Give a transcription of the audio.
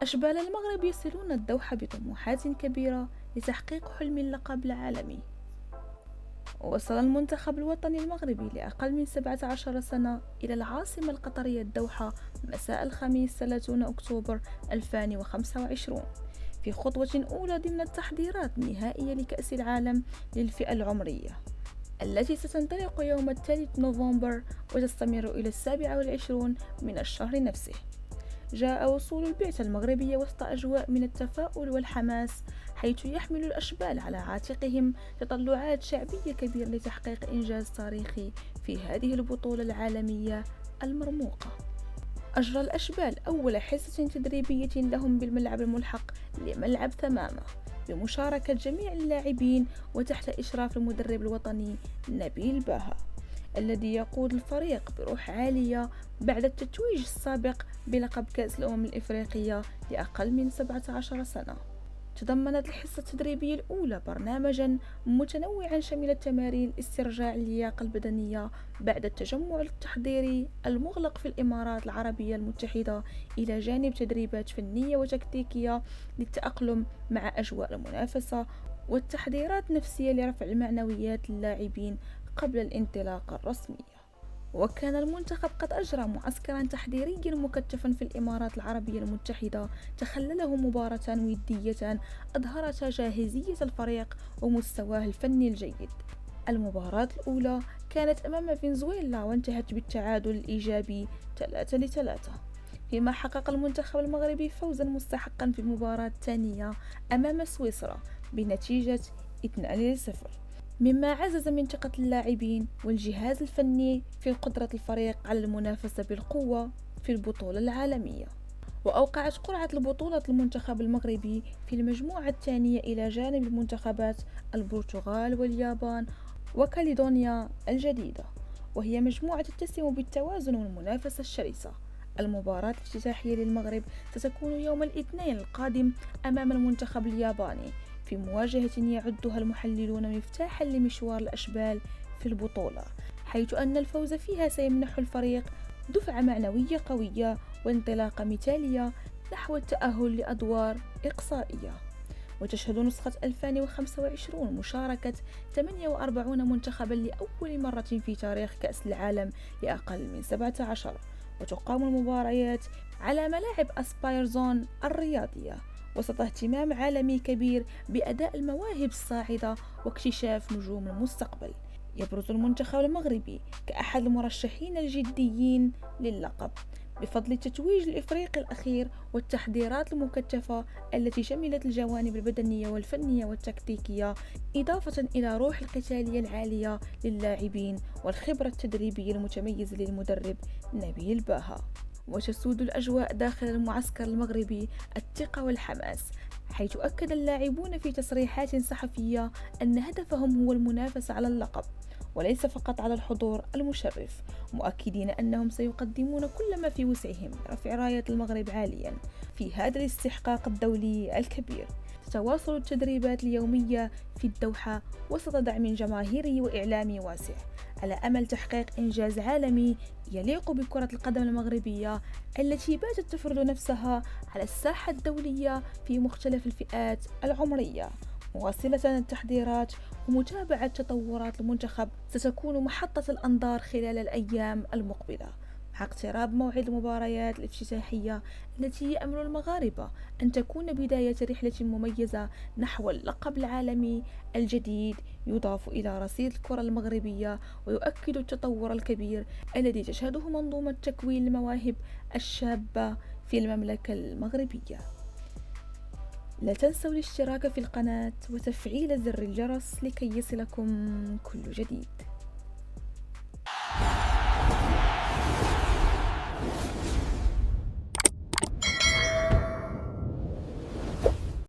أشبال المغرب يصلون الدوحة بطموحات كبيرة لتحقيق حلم اللقب العالمي. وصل المنتخب الوطني المغربي لأقل من 17 سنة إلى العاصمة القطرية الدوحة مساء الخميس 30 أكتوبر 2025 في خطوة أولى ضمن التحضيرات النهائية لكأس العالم للفئة العمرية التي ستنطلق يوم 3 نوفمبر وتستمر إلى 27 من الشهر نفسه. جاء وصول البعثة المغربية وسط أجواء من التفاؤل والحماس، حيث يحمل الأشبال على عاتقهم تطلعات شعبية كبيرة لتحقيق إنجاز تاريخي في هذه البطولة العالمية المرموقة. أجرى الأشبال أول حصة تدريبية لهم بالملعب الملحق لملعب ثمامة بمشاركة جميع اللاعبين وتحت إشراف المدرب الوطني نبيل باها، الذي يقود الفريق بروح عالية بعد التتويج السابق بلقب كأس الأمم الإفريقية لأقل من 17 سنة. تضمنت الحصة التدريبية الأولى برنامجا متنوعا شمل تمارين استرجاع اللياقة البدنية بعد التجمع التحضيري المغلق في الإمارات العربية المتحدة، إلى جانب تدريبات فنية وتكتيكية للتأقلم مع أجواء المنافسة والتحضيرات نفسية لرفع المعنويات اللاعبين قبل الانطلاقة الرسمية. وكان المنتخب قد أجرى معسكرا تحضيريا مكثفا في الإمارات العربية المتحدة تخلله مباراة ودية أظهرت جاهزية الفريق ومستواه الفني الجيد. المباراة الأولى كانت أمام فنزويلا وانتهت بالتعادل الإيجابي 3-3، فيما حقق المنتخب المغربي فوزا مستحقا في المباراة الثانية أمام سويسرا بنتيجة 2-0، مما عزز من ثقة اللاعبين والجهاز الفني في قدرة الفريق على المنافسة بالقوة في البطولة العالمية. وأوقعت قرعة البطولة المنتخب المغربي في المجموعة الثانية إلى جانب المنتخبات البرتغال واليابان وكاليدونيا الجديدة، وهي مجموعة تتسم بالتوازن والمنافسة الشرسة. المباراة الافتتاحية للمغرب ستكون يوم الاثنين القادم أمام المنتخب الياباني في مواجهة يعدها المحللون مفتاحا لمشوار الأشبال في البطولة، حيث أن الفوز فيها سيمنح الفريق دفعة معنوية قوية وانطلاقة مثالية نحو التأهل لأدوار إقصائية. وتشهد نسخة 2025 مشاركة 48 منتخبا لأول مرة في تاريخ كأس العالم لأقل من 17، وتقام المباريات على ملاعب أسباير زون الرياضية وسط اهتمام عالمي كبير بأداء المواهب الصاعدة واكتشاف نجوم المستقبل. يبرز المنتخب المغربي كأحد المرشحين الجديين للقب بفضل التتويج الإفريقي الأخير والتحضيرات المكثفة التي شملت الجوانب البدنية والفنية والتكتيكية، إضافة إلى روح القتالية العالية للاعبين والخبرة التدريبية المتميزة للمدرب نبيل باها. وتسود الأجواء داخل المعسكر المغربي الثقة والحماس، حيث أكد اللاعبون في تصريحات صحفية أن هدفهم هو المنافسة على اللقب وليس فقط على الحضور المشرف، مؤكدين أنهم سيقدمون كل ما في وسعهم لرفع راية المغرب عاليا في هذا الاستحقاق الدولي الكبير. تتواصل التدريبات اليومية في الدوحة وسط دعم جماهيري وإعلامي واسع، على أمل تحقيق إنجاز عالمي يليق بكرة القدم المغربية التي باتت تفرض نفسها على الساحة الدولية في مختلف الفئات العمرية. مواصلة التحضيرات ومتابعة تطورات المنتخب ستكون محطة الأنظار خلال الأيام المقبلة، مع اقتراب موعد المباريات الافتتاحية التي يأمل المغاربة أن تكون بداية رحلة مميزة نحو اللقب العالمي الجديد يضاف إلى رصيد الكرة المغربية ويؤكد التطور الكبير الذي تشهده منظومة تكوين المواهب الشابة في المملكة المغربية. لا تنسوا الاشتراك في القناة وتفعيل زر الجرس لكي يصلكم كل جديد.